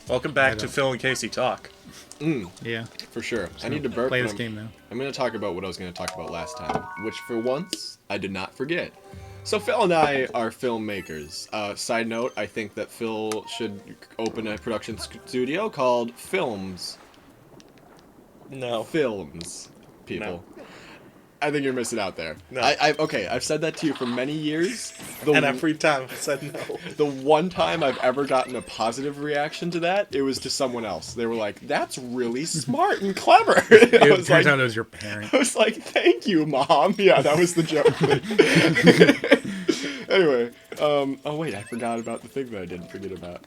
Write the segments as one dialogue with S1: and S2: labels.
S1: Welcome back to Phil and Casey Talk.
S2: Yeah.
S3: For sure.
S2: So
S3: I need to burp.
S2: play this game now.
S3: I'm going to talk about what I was going to talk about last time, which for once, I did not forget. So Phil and I are filmmakers. Side note, I think that Phil should open a production studio called Films.
S1: No.
S3: Films, people.
S1: No.
S3: I think you're missing out there.
S1: No.
S3: Okay, I've said that to you for many years.
S1: And every time I said no.
S3: The one time I've ever gotten a positive reaction to that, it was to someone else. They were like, "That's really smart and clever."
S2: It turns out it was your parent.
S3: I was like, "Thank you, Mom." Yeah, that was the joke. Anyway, oh wait, I forgot about the thing that I didn't forget about.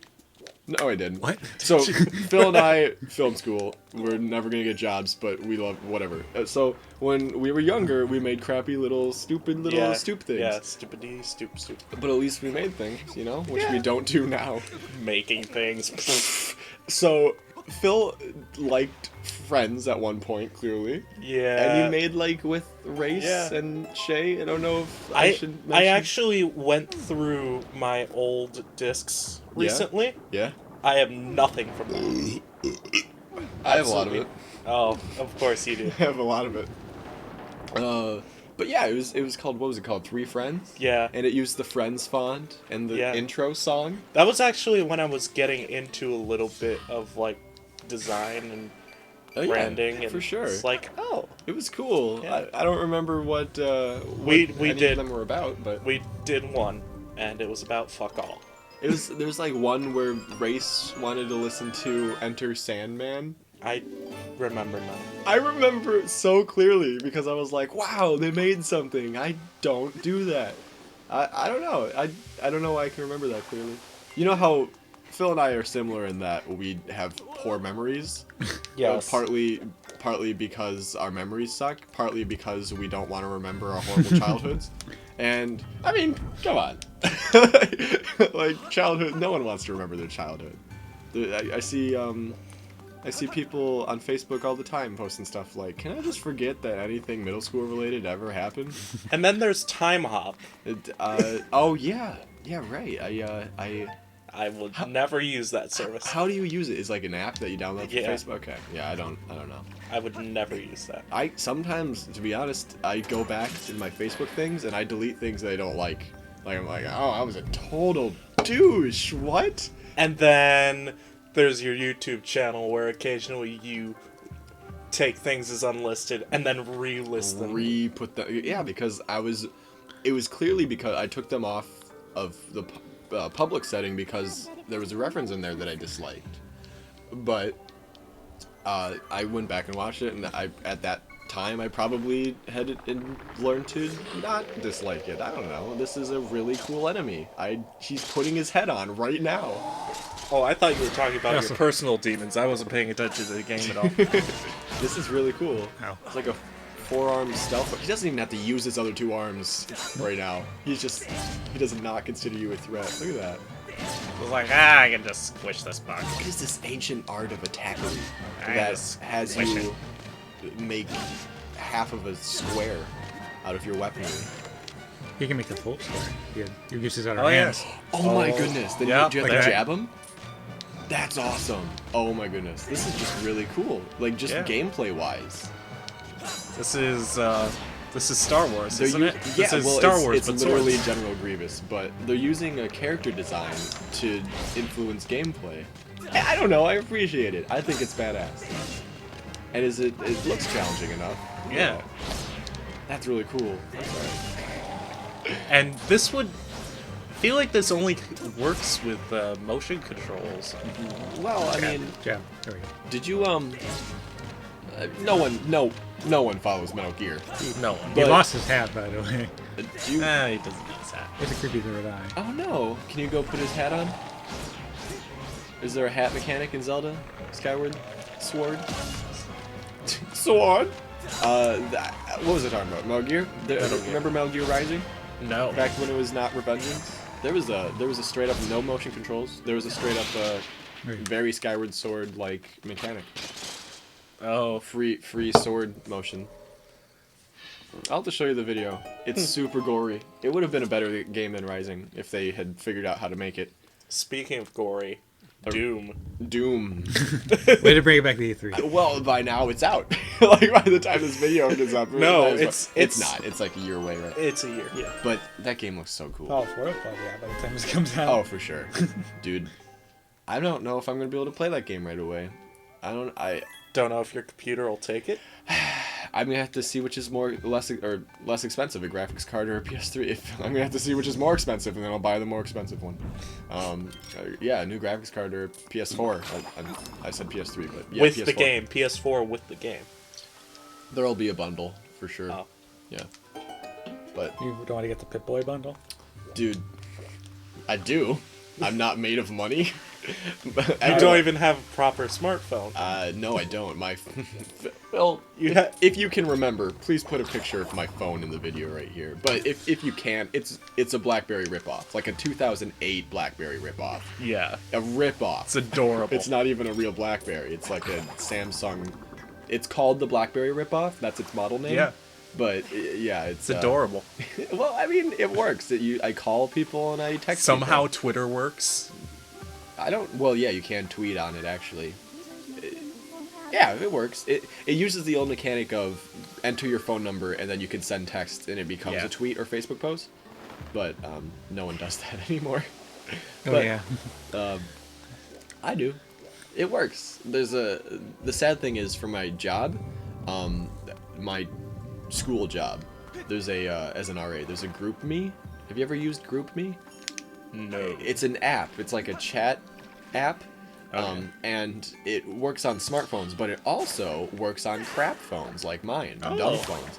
S3: No, I didn't.
S2: What?
S3: So, Phil and I, film school, we're never going to get jobs, but we love whatever. So, when we were younger, we made crappy little, stupid little stoop things.
S1: Yeah, stupidity, stoop.
S3: But at least we made things, you know, which we don't do now.
S1: Making things.
S3: So, Phil liked Friends at one point, clearly.
S1: Yeah.
S3: And you made, like, with Race and Shay. I don't know if I should mention.
S1: I actually went through my old discs recently.
S3: Yeah?
S1: I have nothing from them.
S3: I have a lot of it.
S1: Oh, of course you do.
S3: I have a lot of it. But yeah, it was called, what was it called? Three Friends?
S1: Yeah.
S3: And it used the Friends font and the intro song.
S1: That was actually when I was getting into a little bit of, like, design and branding. And
S3: for sure.
S1: It's like, oh.
S3: It was cool.
S1: Yeah.
S3: I don't remember what
S1: we
S3: any
S1: did,
S3: of them were about, but
S1: we did one, and it was about fuck all.
S3: there's like one where Race wanted to listen to Enter Sandman.
S1: I remember none.
S3: I remember it so clearly because I was like, wow, they made something. I don't do that. I don't know. I don't know why I can remember that clearly. You know how Phil and I are similar in that we have poor memories?
S1: Yes.
S3: Partly because our memories suck, partly because we don't want to remember our horrible childhoods. And, I mean, come on. Like, childhood, no one wants to remember their childhood. I see people on Facebook all the time posting stuff like, can I just forget that anything middle school related ever happened?
S1: And then there's Time Hop.
S3: Oh, yeah. Yeah, right.
S1: I will never use that service.
S3: How do you use it? Is like an app that you download from Facebook? Okay. Yeah, I don't know.
S1: I would never use that.
S3: I sometimes, to be honest, I go back to my Facebook things and I delete things that I don't like. Like, I'm like, oh, I was a total douche. What?
S1: And then there's your YouTube channel where occasionally you take things as unlisted and then relist them.
S3: Re-put them. Yeah, because it was clearly because I took them off of the public setting because there was a reference in there that I disliked. But I went back and watched it, and at that time I probably had learned to not dislike it. I don't know. This is a really cool enemy. He's putting his head on right now.
S1: Oh, I thought you were talking about your personal demons. I wasn't paying attention to the game at all.
S3: This is really cool.
S2: Ow.
S3: It's like a four-arm stealth. He doesn't even have to use his other two arms right now. He does not consider you a threat. Look at that.
S1: I was like, I can just squish this bug.
S3: What is this ancient art of attackery
S1: I
S3: that
S1: just
S3: has
S1: squish
S3: you make half of a square out of your weaponry?
S2: He can make the full square. He uses out
S1: Oh,
S2: our
S1: yes.
S2: hands.
S3: Oh my goodness! Then
S1: yeah,
S3: do you have
S2: like
S3: to
S2: that.
S3: jab him? That's awesome! Oh my goodness, this is just really cool. Like just gameplay wise.
S1: This is Star Wars, isn't it?
S3: Yeah,
S1: this is
S3: well,
S1: Star Wars,
S3: it's
S1: but
S3: literally
S1: swords.
S3: General Grievous, but they're using a character design to influence gameplay. I don't know, I appreciate it. I think it's badass. And it looks challenging enough.
S1: Yeah.
S3: That's really cool.
S1: And this would feel like this only works with motion controls.
S3: Well, I mean,
S2: Jab. There we go.
S3: did you no one follows Metal Gear.
S1: No one.
S2: He
S3: But-
S2: lost his hat, by the way.
S3: Do you?
S1: He doesn't need that.
S2: It's a creepy third eye.
S3: Oh no! Can you go put his hat on? Is there a hat mechanic in Zelda? Skyward Sword? Sword? What was I talking about? Metal Gear? Remember Metal Gear Rising?
S1: No.
S3: Back when it was not Revengeance? There was a straight up no motion controls. There was a straight up very Skyward Sword like mechanic.
S1: Oh.
S3: Free sword motion. I'll have to show you the video. It's super gory. It would have been a better game than Rising if they had figured out how to make it.
S1: Speaking of gory, Doom.
S3: Doom.
S2: Way to bring it back to E3.
S3: Well, by now it's out. Like by the time this video gets up,
S1: No,
S3: it's not. It's like a year away, right?
S1: It's a year. Yeah.
S3: But that game looks so cool.
S2: Oh, for it, yeah. By the time this comes out.
S3: Oh, for sure, dude. I don't know if I'm gonna be able to play that game right away. I
S1: Don't know if your computer will take it.
S3: I'm gonna have to see which is less expensive, a graphics card or a PS3. I'm gonna have to see which is more expensive, and then I'll buy the more expensive one. Yeah, a new graphics card or PS4. I said PS3, but yeah,
S1: with
S3: PS4.
S1: the game, PS4 with the game.
S3: There'll be a bundle for sure.
S1: Oh.
S3: Yeah, but
S2: You don't want to get the Pip-Boy bundle?
S3: dude, I do. I'm not made of money.
S1: You don't even have a proper smartphone.
S3: No, I don't. Well, if you can remember, please put a picture of my phone in the video right here. But if you can't, it's a BlackBerry ripoff, like a 2008 BlackBerry ripoff.
S1: Yeah.
S3: A ripoff.
S1: It's adorable.
S3: It's not even a real BlackBerry. It's like a Samsung. It's called the BlackBerry ripoff. That's its model name.
S1: Yeah.
S3: But yeah,
S1: It's adorable.
S3: Well, I mean, it works. I call people and I text.
S1: Somehow
S3: people.
S1: Twitter works.
S3: I don't. Well, yeah, you can tweet on it actually. Yeah, it works. It uses the old mechanic of enter your phone number and then you can send text and it becomes a tweet or Facebook post. But no one does that anymore.
S2: Oh, yeah.
S3: I do. It works. The sad thing is for my job, my school job. There's as an RA. There's a GroupMe. Have you ever used GroupMe?
S1: No.
S3: It's an app. It's like a chat app.
S1: Okay.
S3: And it works on smartphones, but it also works on crap phones like mine, dumb phones.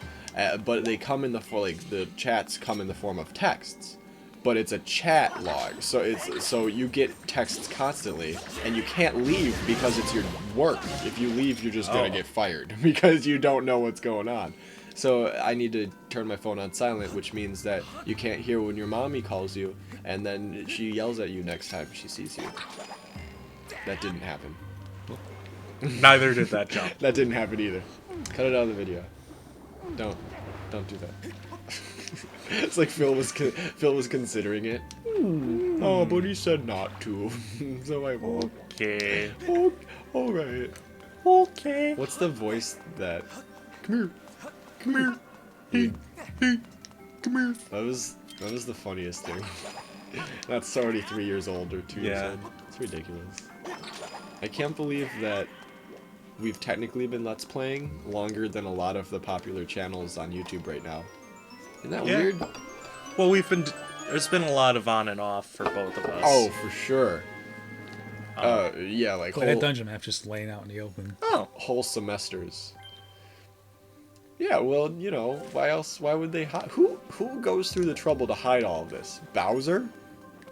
S3: But they come in the chats come in the form of texts. But it's a chat log, so you get texts constantly, and you can't leave because it's your work. If you leave, you're just gonna get fired because you don't know what's going on. So I need to turn my phone on silent, which means that you can't hear when your mommy calls you, and then she yells at you next time she sees you. That didn't happen.
S1: Neither did that jump.
S3: That didn't happen either. Cut it out of the video. Don't do that. It's like Phil was considering it. Oh, but he said not to, so I won't.
S1: Okay.
S3: Oh, all right.
S1: Okay.
S3: What's the voice that? Come here. Come here. Hey, hey, come here. That was the funniest thing. That's already 3 years old or 2 years
S1: Yeah.
S3: old. It's ridiculous. I can't believe that we've technically been Let's Playing longer than a lot of the popular channels on YouTube right now. Isn't that weird?
S1: Well, there's been a lot of on and off for both of us.
S3: Oh, for sure. Yeah, like
S2: Play that dungeon map just laying out in the open.
S3: whole semesters. Yeah, well, you know, why would they hide? Who goes through the trouble to hide all of this? Bowser?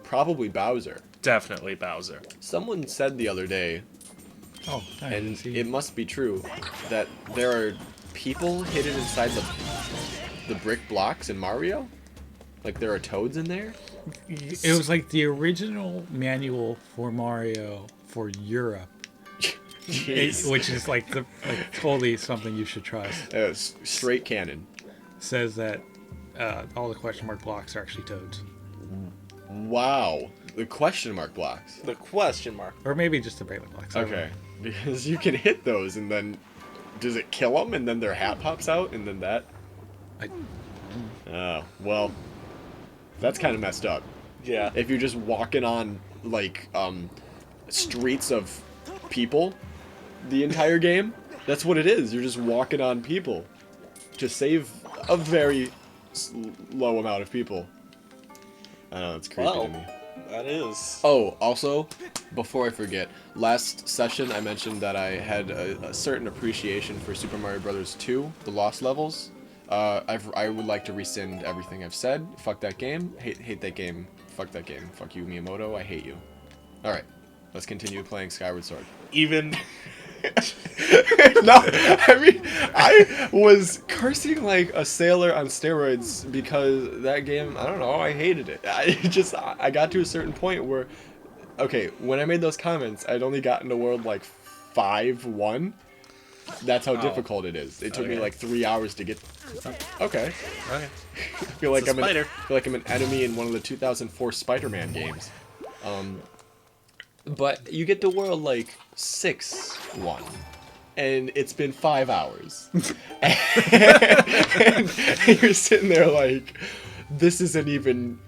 S3: Probably Bowser.
S1: Definitely Bowser.
S3: Someone said the other day,
S2: Oh, I
S3: and
S2: see.
S3: it must be true, that there are people hidden inside the brick blocks in Mario? Like there are toads in there?
S2: It was like the original manual for Mario for Europe,
S3: Jeez.
S2: which is like totally something you should trust.
S3: Straight canon.
S2: Says that all the question mark blocks are actually toads,
S3: Wow. The question mark blocks.
S1: The question mark.
S2: or maybe just the regular blocks. I don't
S3: Okay. Because you can hit those and then does it kill them and then their hat pops out and then that?
S2: know.
S3: Well, that's kind of messed up.
S1: Yeah.
S3: If you're just walking on like streets of people the entire game, that's what it is. You're just walking on people to save a very low amount of people. I know, it's creepy to me.
S1: That is.
S3: Oh, also, before I forget, last session I mentioned that I had a certain appreciation for Super Mario Bros. 2, the Lost Levels. I would like to rescind everything I've said. Fuck that game. Hate that game. Fuck that game. Fuck you, Miyamoto. I hate you. Alright, let's continue playing Skyward Sword.
S1: Even.
S3: No, I mean, I was cursing like a sailor on steroids because that game, I don't know, I hated it. I got to a certain point where, okay, when I made those comments, I'd only gotten to world like 5-1. That's how difficult it is. It took me like 3 hours to get. Okay.
S1: Okay.
S3: I feel like
S1: It's a spider.
S3: I feel like I'm an enemy in one of the 2004 Spider-Man games. But you get to world like 6-1, and it's been 5 hours, and you're sitting there like, this isn't even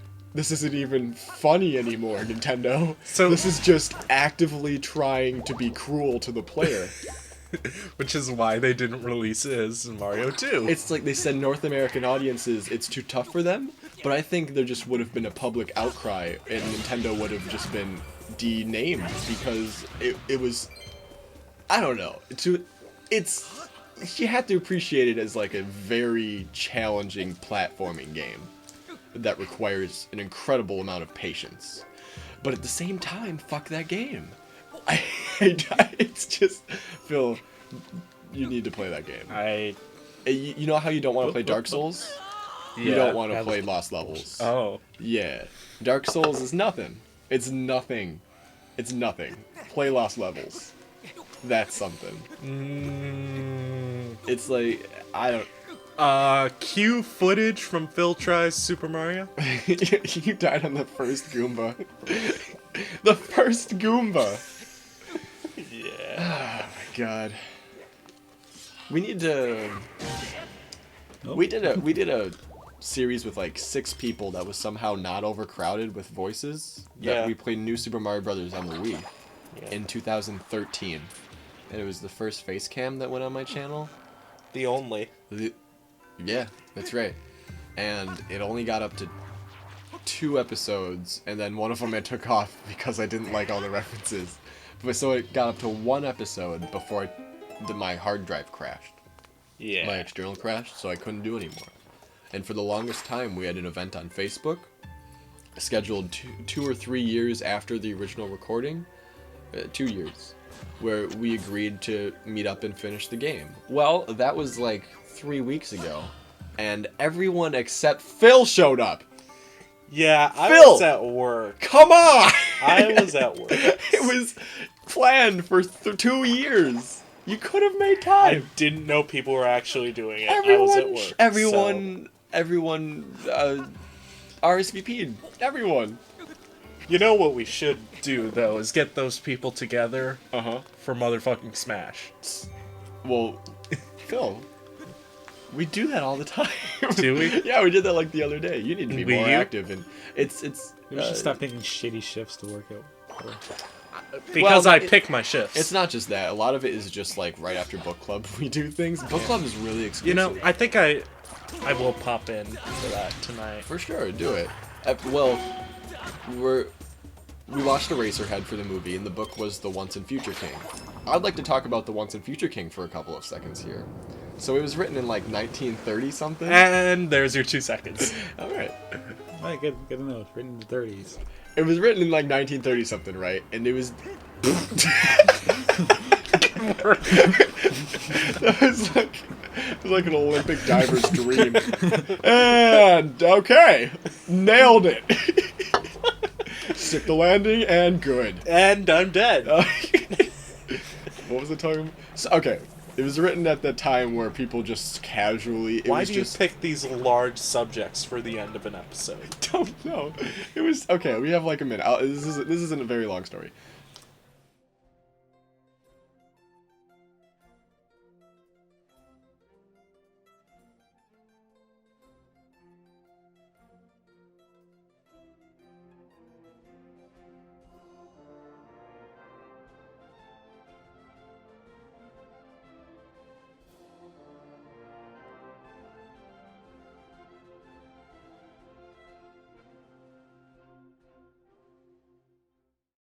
S3: funny anymore, Nintendo.
S1: So-
S3: this is just actively trying to be cruel to the player.
S1: Which is why they didn't release it as Mario 2.
S3: It's like they said North American audiences, it's too tough for them, but I think there just would have been a public outcry, and Nintendo would have just been denamed, because it was, I don't know, you have to appreciate it as like a very challenging platforming game that requires an incredible amount of patience. But at the same time, fuck that game. It's just, Phil, you need to play that game. You know how you don't want to play Dark Souls? You don't want to play Lost Levels.
S1: Oh.
S3: Yeah. Dark Souls is nothing. It's nothing. It's nothing. Play Lost Levels. That's something. It's like, I don't...
S1: Cue footage from Phil Tries Super Mario?
S3: You died on the first Goomba. The first Goomba!
S1: Yeah.
S3: Oh my god. We need to... We did a series with like 6 people that was somehow not overcrowded with voices.
S1: Yeah.
S3: We played New Super Mario Brothers on the Wii in 2013. And it was the first face cam that went on my channel.
S1: The only.
S3: Yeah, that's right. And it only got up to 2 episodes, and then one of them I took off because I didn't like all the references. But so it got up to 1 episode before my hard drive crashed.
S1: Yeah.
S3: My external crashed, so I couldn't do anymore. And for the longest time, we had an event on Facebook, scheduled 2 or 3 years after the original recording, 2 years, where we agreed to meet up and finish the game. Well, that was like 3 weeks ago, and everyone except Phil showed up.
S1: Yeah, I
S3: Phil!
S1: was at work.
S3: Come on!
S1: I was at work.
S3: It was planned for 2 years. You could have made
S1: I
S3: time.
S1: didn't know people were actually doing it. I was at work.
S3: Everyone RSVP'd. Everyone.
S1: You know what we should do, though, is get those people together
S3: Uh-huh.
S1: for motherfucking Smash.
S3: Well, Phil, we do that all the time.
S1: Do we?
S3: Yeah, we did that like the other day. You need to be
S1: Will
S3: more
S1: you?
S3: active, and it's.
S2: We should stop taking shitty shifts to work out.
S1: Because
S3: Well,
S1: I pick my shifts.
S3: It's not just that. A lot of it is just like right after book club we do things. Book club is really exclusive.
S1: You know, I think I will pop in for that tonight.
S3: For sure, do it. Well, we watched Eraserhead for the movie, and the book was The Once and Future King. I'd like to talk about The Once and Future King for a couple of seconds here. So it was written in like 1930 something.
S1: And there's your 2 seconds.
S3: All right.
S2: I good to know. It's written in the 30s.
S3: It was written in like 1930 something, right? And it was. That was like an Olympic diver's dream. And okay, nailed it. Stick the landing and good.
S1: And I'm dead.
S3: What was it talking about? So, okay, it was written at the time where people just casually.
S1: Why do you pick these large subjects for the end of an episode?
S3: Don't know. It was okay. We have like a minute. This isn't a very long story.